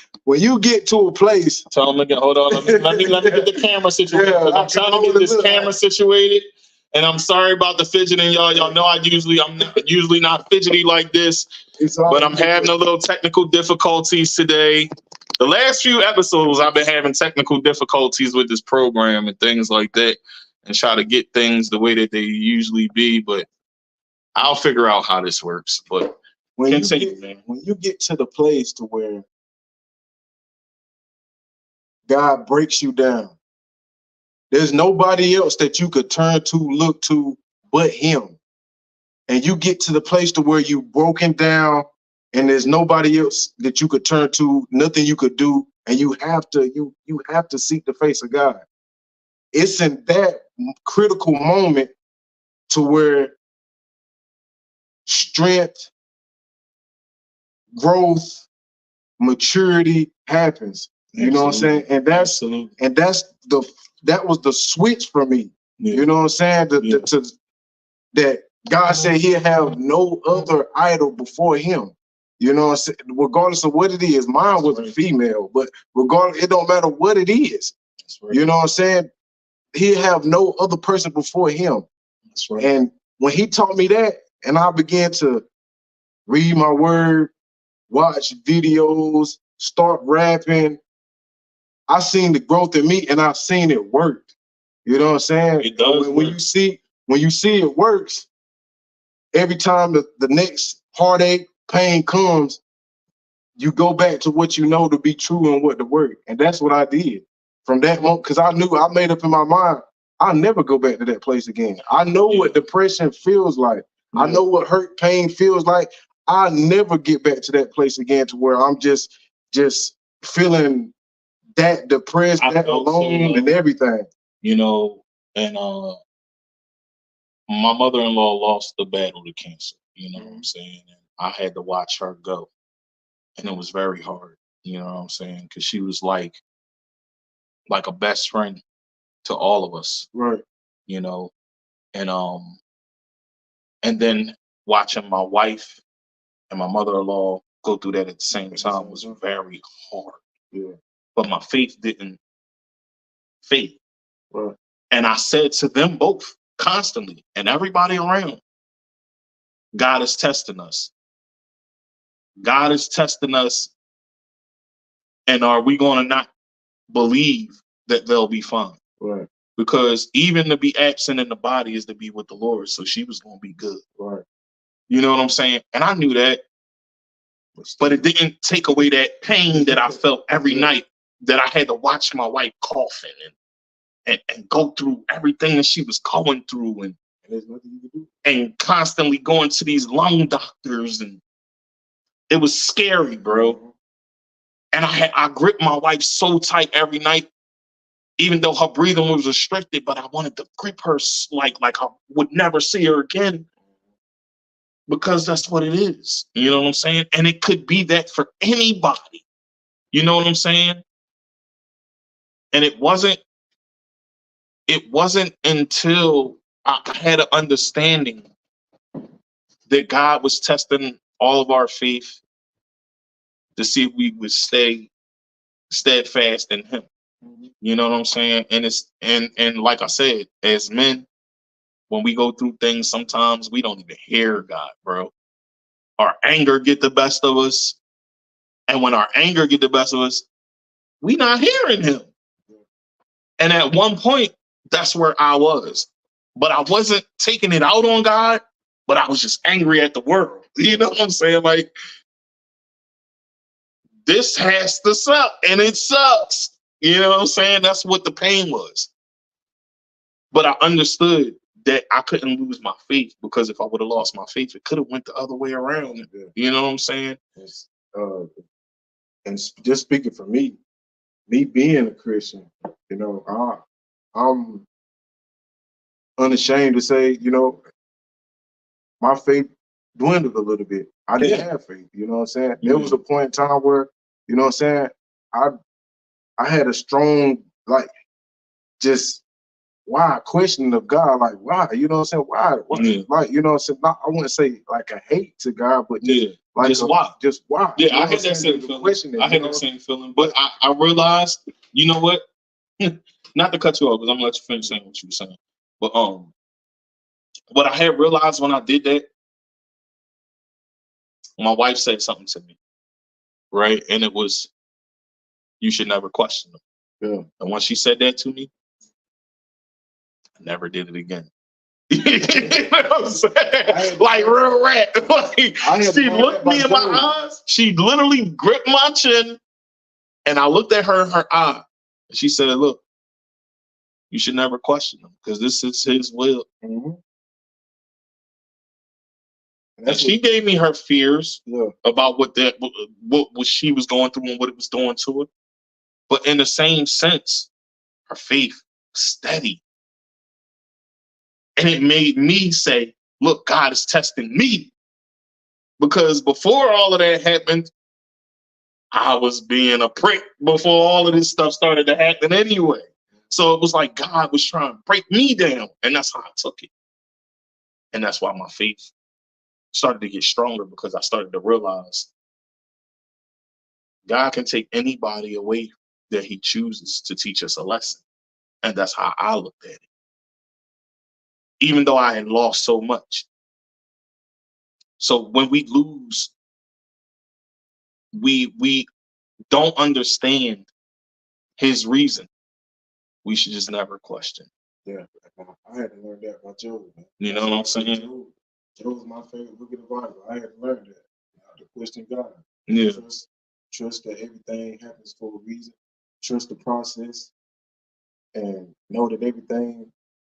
[SPEAKER 1] tell them again, hold on, let me get the camera situated.
[SPEAKER 2] Yeah,
[SPEAKER 1] I'm trying to get this camera situated. And I'm sorry about the fidgeting, y'all. Y'all know I'm usually not fidgety like this, but I'm having a little technical difficulties today. The last few episodes, I've been having technical difficulties with this program and things like that, and try to get things the way that they usually be. But I'll figure out how this works. But
[SPEAKER 2] when you get to the place to where God breaks you down, there's nobody else that you could turn to, look to, but Him. And you get to the place to where you broken down, and there's nobody else that you could turn to, nothing you could do, and you have to seek the face of God. It's in that critical moment to where strength, growth, maturity happens. You know what I'm saying? And that was the switch for me. Yeah. You know what I'm saying? That God said He'll have no other idol before Him. You know what I'm saying? Regardless of what it is. Mine was a female, but regardless, it don't matter what it is. Right. You know what I'm saying? He'll have no other person before Him. That's right. And when He taught me that, and I began to read my word, watch videos, start rapping, I seen the growth in me, and I've seen it work. You know what I'm saying?
[SPEAKER 1] It does.
[SPEAKER 2] When you see it works, every time the next heartache, pain comes, you go back to what you know to be true and what to work. And that's what I did from that moment, because I knew, I made up in my mind, I'll never go back to that place again. I know what depression feels like. I know what hurt, pain feels like. I'll never get back to that place again to where I'm just feeling that depressed, that alone, and everything.
[SPEAKER 1] You know, and my mother-in-law lost the battle to cancer. You know what I'm saying? And I had to watch her go, and it was very hard. You know what I'm saying? Because she was like a best friend to all of us.
[SPEAKER 2] Right.
[SPEAKER 1] You know, and then watching my wife and my mother-in-law go through that at the same time was very hard.
[SPEAKER 2] Yeah.
[SPEAKER 1] But my faith didn't fade.
[SPEAKER 2] Right.
[SPEAKER 1] And I said to them both constantly, and everybody around, God is testing us. God is testing us. And are we going to not believe that they'll be fine?
[SPEAKER 2] Right.
[SPEAKER 1] Because even to be absent in the body is to be with the Lord. So she was going to be good.
[SPEAKER 2] Right.
[SPEAKER 1] You know what I'm saying? And I knew that. But it didn't take away that pain that I felt every night, that I had to watch my wife coughing and go through everything that she was going through, and constantly going to these lung doctors, and it was scary, bro. And I gripped my wife so tight every night, even though her breathing was restricted, but I wanted to grip her like I would never see her again, because that's what it is. You know what I'm saying? And it could be that for anybody. You know what I'm saying? And it wasn't it wasn't until I had an understanding that God was testing all of our faith to see if we would stay steadfast in Him. You know what I'm saying? And it's and like I said, as men, when we go through things, sometimes we don't even hear God, bro. Our anger get the best of us, and when our anger get the best of us, we not hearing Him. And at one point, that's where I was, but I wasn't taking it out on God, but I was just angry at the world. You know what I'm saying? Like, this has to suck, and it sucks. You know what I'm saying? That's what the pain was. But I understood that I couldn't lose my faith, because if I would have lost my faith, it could have went the other way around.
[SPEAKER 2] Yeah.
[SPEAKER 1] You know what I'm saying?
[SPEAKER 2] And just speaking for me being a Christian, you know, I'm unashamed to say, you know, my faith dwindled a little bit. I didn't have faith, you know what I'm saying? There was a point in time where, you know what I'm saying, I had a strong, like, just why questioning of God, like why, you know what I'm saying? Why? Like, you know what I'm saying? Not, I wouldn't say like a hate to God, but just like
[SPEAKER 1] just why?
[SPEAKER 2] Just why?
[SPEAKER 1] Yeah, I had that same feeling. I had that same feeling, but I realized, you know what? Not to cut you off, because I'm gonna let you finish saying what you were saying. But what I had realized when I did that, my wife said something to me, right? And it was, you should never question them.
[SPEAKER 2] Yeah.
[SPEAKER 1] And when she said that to me, I never did it again. You know what I'm saying? Like real rat. Like, she looked me in my eyes. She literally gripped my chin, and I looked at her in her eye, and she said, "Look, you should never question him, because this is His will."
[SPEAKER 2] Mm-hmm.
[SPEAKER 1] And she gave me her fears about what she was going through and what it was doing to her. But in the same sense, her faith was steady. And it made me say, look, God is testing me. Because before all of that happened, I was being a prick before all of this stuff started to happen anyway. So it was like God was trying to break me down. And that's how I took it. And that's why my faith started to get stronger, because I started to realize God can take anybody away that He chooses to teach us a lesson. And that's how I looked at it. Even though I had lost so much. So when we lose, we don't understand His reason. We should just never question.
[SPEAKER 2] Yeah, I had to learn that by Job, man.
[SPEAKER 1] You know what I'm saying?
[SPEAKER 2] Job's my favorite book of the Bible. I had to learn that. To question God.
[SPEAKER 1] Yeah.
[SPEAKER 2] Trust that everything happens for a reason. Trust the process, and know that everything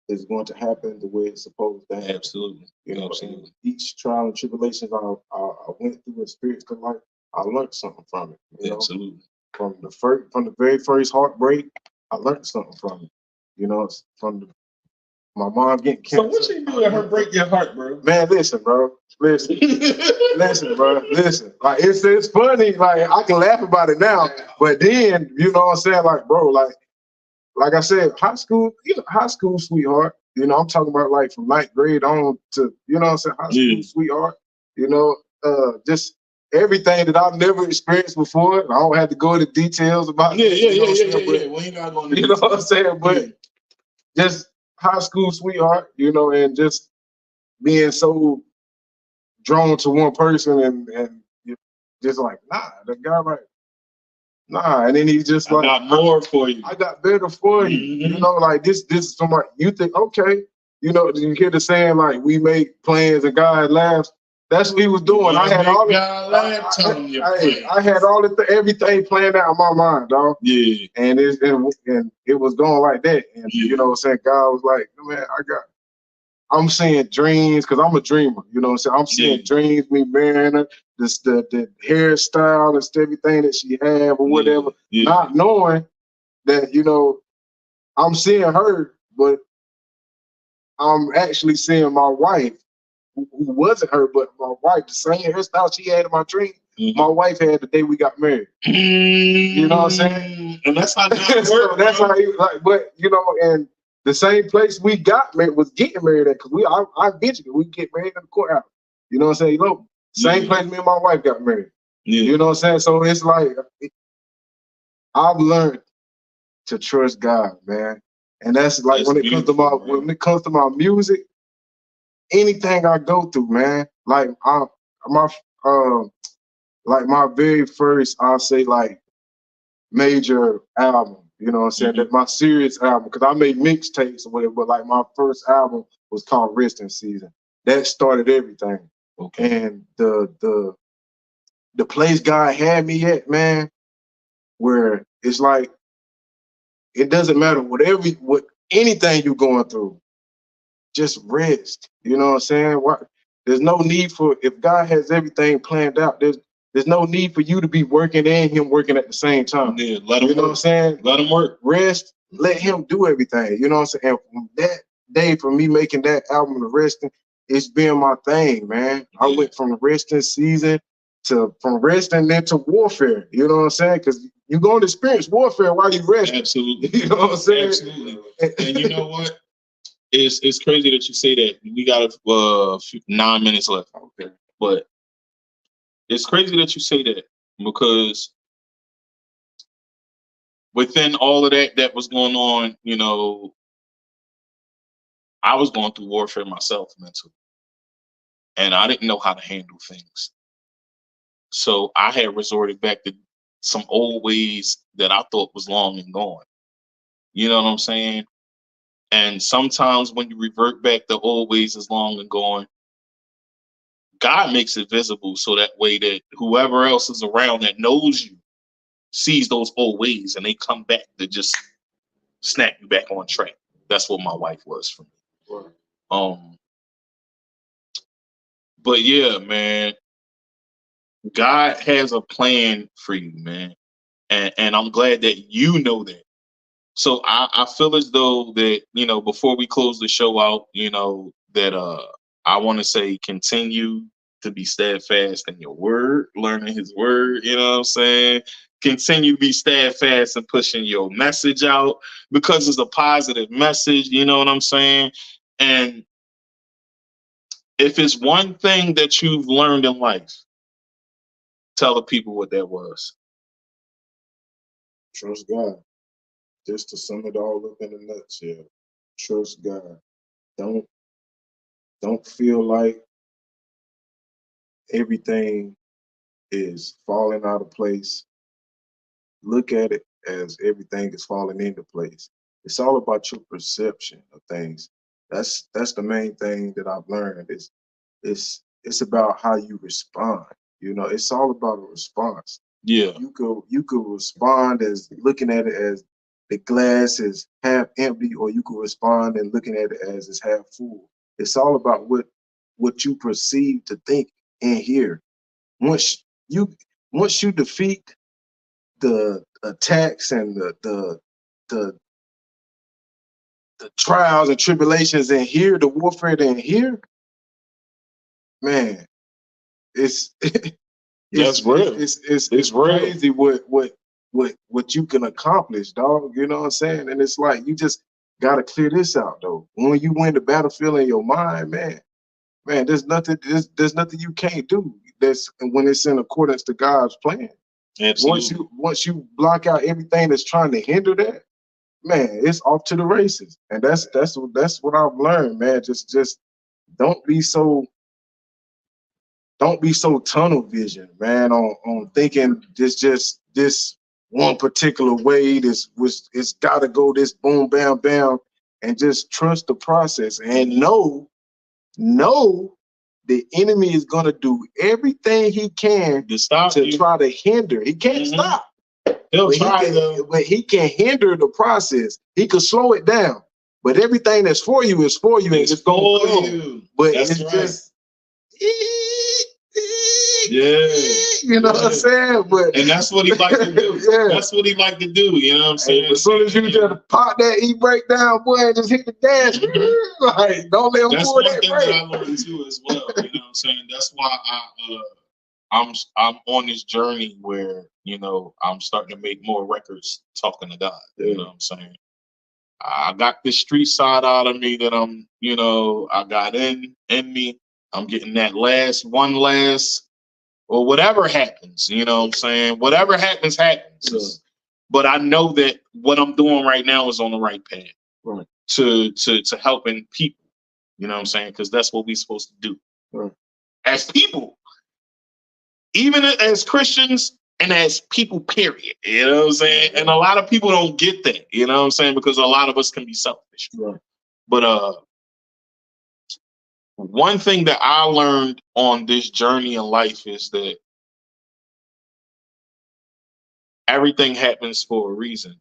[SPEAKER 2] is going to happen the way it's supposed to happen.
[SPEAKER 1] Absolutely.
[SPEAKER 2] You know,
[SPEAKER 1] absolutely.
[SPEAKER 2] Each trial and tribulations I went through in spiritual life, I learned something from it. You
[SPEAKER 1] absolutely.
[SPEAKER 2] Know? From the very first heartbreak, I learned something from it. You know, from my mom getting cancer.
[SPEAKER 1] So what she do to her break your heart, bro?
[SPEAKER 2] Man, listen, bro. Listen. Listen, bro. Listen. Like it's funny. Like I can laugh about it now, but then you know what I'm saying. Like, bro, like I said, high school sweetheart. You know, I'm talking about like from 9th grade on to, you know what I'm saying, high school sweetheart. You know, just everything that I've never experienced before. I don't have to go into details about
[SPEAKER 1] Yeah.
[SPEAKER 2] Well, you know what I'm saying? But just high school sweetheart, you know, and just being so drawn to one person and just like, nah, the guy like, nah. And then he's just like,
[SPEAKER 1] I got more for you.
[SPEAKER 2] I got better for you. You know, like this is somebody you think, okay, you know, you hear the saying like we make plans and God laughs. That's what he was doing. I had all everything planned out in my mind, dog. Yeah. And it was going like that. And you know what I'm saying? God was like, man, I'm seeing dreams, because I'm a dreamer, you know what I'm saying? I'm seeing dreams, me marrying her, the hairstyle and everything that she had or whatever, not knowing that, you know, I'm seeing her, but I'm actually seeing my wife, who wasn't her, but my wife, the same hairstyle she had in my dream, my wife had the day we got married. You know what I'm saying?
[SPEAKER 1] And that's how God works.
[SPEAKER 2] So that's how he, like, but, you know, and the same place we got married was getting married at, because I eventually we get married in the courthouse. You know what I'm saying? You know, same place me and my wife got married.
[SPEAKER 1] Yeah.
[SPEAKER 2] You know what I'm saying? So it's like I've learned to trust God, man. And that's like
[SPEAKER 1] That's
[SPEAKER 2] when it comes to my
[SPEAKER 1] beautiful, man.
[SPEAKER 2] when it comes to my music, anything I go through, man. Like my like my very first, I'll say, like, major album, you know what I'm saying?
[SPEAKER 1] Mhm.
[SPEAKER 2] That my serious album, because I made mixtapes or whatever, but like my first album was called Resting Season. That started everything.
[SPEAKER 1] Okay.
[SPEAKER 2] And the place God had me at, man, where it's like it doesn't matter what anything you're going through, just rest. You know what I'm saying? What there's no need for, if God has everything planned out, there's no need for you to be working and him working at the same time.
[SPEAKER 1] Yeah, let him
[SPEAKER 2] You know what I'm
[SPEAKER 1] work.
[SPEAKER 2] saying?
[SPEAKER 1] Let him work.
[SPEAKER 2] Rest, let him do everything. You know what I'm saying? And from that day, for me making that album to Resting, it's been my thing, man. I
[SPEAKER 1] Yeah.
[SPEAKER 2] went from Resting Season from resting into warfare. You know what I'm saying? Because you're going to experience warfare while you rest.
[SPEAKER 1] Absolutely.
[SPEAKER 2] You know what I'm saying?
[SPEAKER 1] Absolutely. And you know what? It's crazy that you say that. We got 9 minutes left.
[SPEAKER 2] Okay.
[SPEAKER 1] But it's crazy that you say that, because within all of that was going on, you know, I was going through warfare myself mentally, and I didn't know how to handle things. So I had resorted back to some old ways that I thought was long and gone. You know what I'm saying? And sometimes when you revert back to old ways is long and gone, God makes it visible so that way that whoever else is around that knows you sees those old ways and they come back to just snap you back on track. That's what my wife was for me.
[SPEAKER 2] Right.
[SPEAKER 1] But yeah, man, God has a plan for you, man. And I'm glad that you know that. So I feel as though that, you know, before we close the show out, you know, that I want to say continue to be steadfast in your word, learning his word, you know what I'm saying? Continue to be steadfast and pushing your message out, because it's a positive message, you know what I'm saying? And if it's one thing that you've learned in life, tell the people what that was.
[SPEAKER 2] Trust God. Just to sum it all up in a nutshell. Trust God. Don't feel like everything is falling out of place. Look at it as everything is falling into place. It's all about your perception of things. That's the main thing that I've learned is it's about how you respond. You know, it's all about a response.
[SPEAKER 1] Yeah.
[SPEAKER 2] You could respond as looking at it as the glass is half empty, or you could respond and looking at it as it's half full. It's all about what you perceive to think and hear. Once you once you defeat the attacks and the the trials and tribulations in here, the warfare in here, man, it's
[SPEAKER 1] That's real.
[SPEAKER 2] it's
[SPEAKER 1] real.
[SPEAKER 2] crazy what you can accomplish, dog. You know what I'm saying? And it's like you just gotta clear this out though. When you win the battlefield in your mind, man, there's nothing you can't do. That's when it's in accordance to God's plan.
[SPEAKER 1] Absolutely.
[SPEAKER 2] Once you block out everything that's trying to hinder that, man, it's off to the races. And that's what I've learned, man. Just don't be so tunnel vision, man, on thinking just this one particular way, it's gotta go this boom bam bam, and just trust the process and know the enemy is gonna do everything he can
[SPEAKER 1] To stop
[SPEAKER 2] to
[SPEAKER 1] you.
[SPEAKER 2] try to hinder. He can't stop.
[SPEAKER 1] He'll try though.
[SPEAKER 2] But he can hinder the process. He could slow it down. But everything that's for you is for you, and it's gonna
[SPEAKER 1] for
[SPEAKER 2] come.
[SPEAKER 1] you.
[SPEAKER 2] But
[SPEAKER 1] That's
[SPEAKER 2] it's
[SPEAKER 1] right.
[SPEAKER 2] just
[SPEAKER 1] Yeah.
[SPEAKER 2] you know what I'm saying? But
[SPEAKER 1] And that's what he like to do.
[SPEAKER 2] Yeah.
[SPEAKER 1] That's what he like to do. You know what I'm saying?
[SPEAKER 2] As soon as you just pop that e-brake down, boy, and just hit the gas, like don't let him
[SPEAKER 1] That's
[SPEAKER 2] pull
[SPEAKER 1] one
[SPEAKER 2] that
[SPEAKER 1] thing
[SPEAKER 2] brake.
[SPEAKER 1] that I learned too as well. You know what I'm saying? That's why I'm on this journey where, you know, I'm starting to make more records talking to God. You know what I'm saying? I got this street side out of me that I got in me. I'm getting that last, or whatever happens, you know what I'm saying? Whatever happens.
[SPEAKER 2] Yeah.
[SPEAKER 1] But I know that what I'm doing right now is on the right path.
[SPEAKER 2] Right.
[SPEAKER 1] To helping people, you know what I'm saying? Because that's what we're supposed to do.
[SPEAKER 2] Right.
[SPEAKER 1] As people, even as Christians and as people, period. You know what I'm saying? And a lot of people don't get that, you know what I'm saying? Because a lot of us can be selfish.
[SPEAKER 2] Right.
[SPEAKER 1] But one thing that I learned on this journey in life is that everything happens for a reason.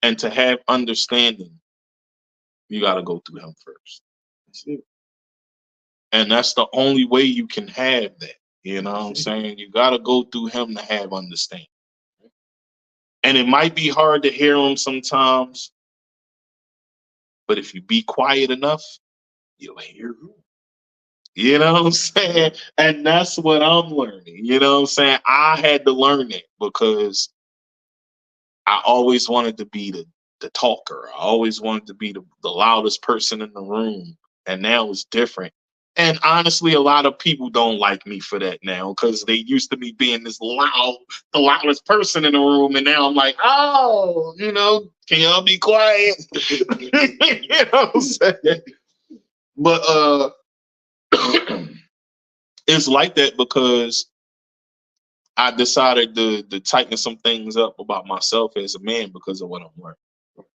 [SPEAKER 1] And to have understanding, you got to go through him first.
[SPEAKER 2] That's it.
[SPEAKER 1] And that's the only way you can have that. You know what I'm saying? You got to go through him to have understanding. And it might be hard to hear him sometimes, but if you be quiet enough, you'll hear him. You know what I'm saying? And that's what I'm learning. You know what I'm saying? I had to learn it because I always wanted to be the talker. I always wanted to be the loudest person in the room. And now it's different. And honestly, a lot of people don't like me for that now because they used to me being the loudest person in the room. And now I'm like, oh, can y'all be quiet? You know what I'm saying? But it's like that because I decided to tighten some things up about myself as a man because of what I'm learning.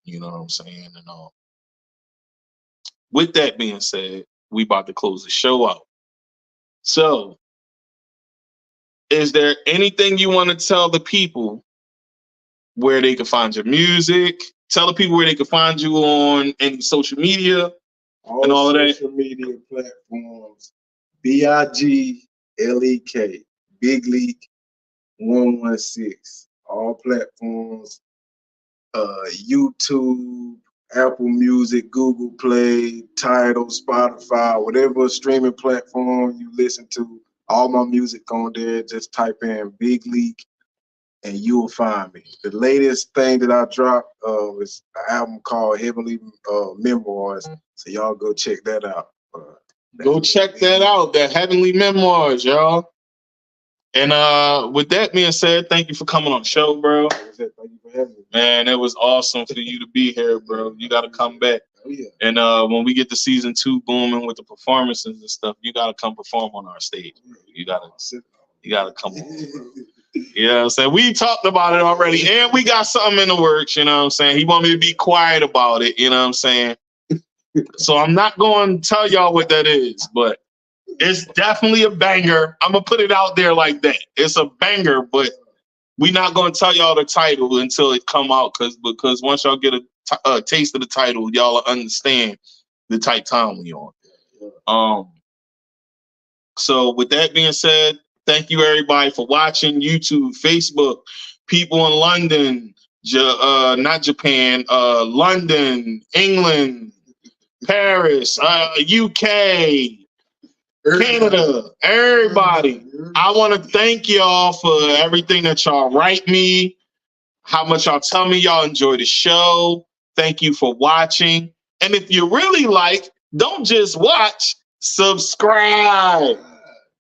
[SPEAKER 1] You know what I'm saying? And with that being said, we about to close the show out. So, is there anything you want to tell the people where they can find your music? Tell the people where they can find you on any social media and all of that.
[SPEAKER 2] Social media platforms, BIGLEK, Big Leak 116. All platforms, YouTube, Apple Music, Google Play, Tidal, Spotify, whatever streaming platform you listen to, all my music on there. Just type in Big Leak and you'll find me. The latest thing that I dropped is an album called Heavenly Memoirs. So y'all go check that out.
[SPEAKER 1] Go check that out, the Heavenly Memoirs, y'all. And with that being said, thank you for coming on the show, bro.
[SPEAKER 2] Thank you for having me.
[SPEAKER 1] Man, it was awesome for you to be here, bro. You got to come back.
[SPEAKER 2] Oh, yeah.
[SPEAKER 1] And when we get to season 2 booming with the performances and stuff, you got to come perform on our stage, bro. You got to come on. You know what I'm saying? We talked about it already, and we got something in the works, you know what I'm saying? He want me to be quiet about it, you know what I'm saying? So I'm not going to tell y'all what that is, but it's definitely a banger. I'm going to put it out there like that. It's a banger, but we're not going to tell y'all the title until it come out because once y'all get a taste of the title, y'all will understand the type time we on. So with that being said, thank you everybody for watching YouTube, Facebook, people in London, not Japan, London, England, Paris, UK, Canada, everybody. I want to thank y'all for everything that y'all write me, how much y'all tell me y'all enjoy the show. Thank you for watching. And if you really like, don't just watch, subscribe.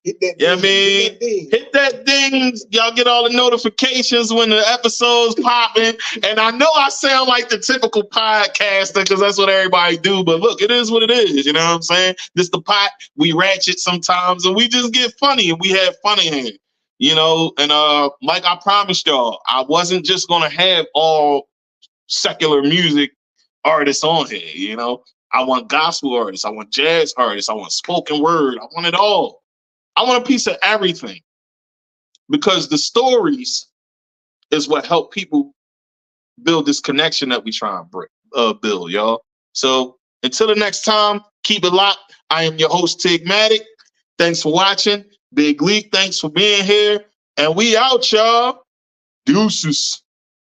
[SPEAKER 2] Hit that
[SPEAKER 1] Yeah,
[SPEAKER 2] ding,
[SPEAKER 1] hit that ding. Y'all get all the notifications when the episode's popping. And I know I sound like the typical podcaster because that's what everybody do. But look, it is what it is. You know what I'm saying? This the pot. We ratchet sometimes and we just get funny and we have fun in here. You know, and like I promised y'all, I wasn't just gonna have all secular music artists on here. You know, I want gospel artists, I want jazz artists, I want spoken word, I want it all. I want a piece of everything because the stories is what help people build this connection that we try and build, y'all. So until the next time, keep it locked. I am your host, Tigmatic. Thanks for watching. Big Leak, thanks for being here. And we out, y'all. Deuces.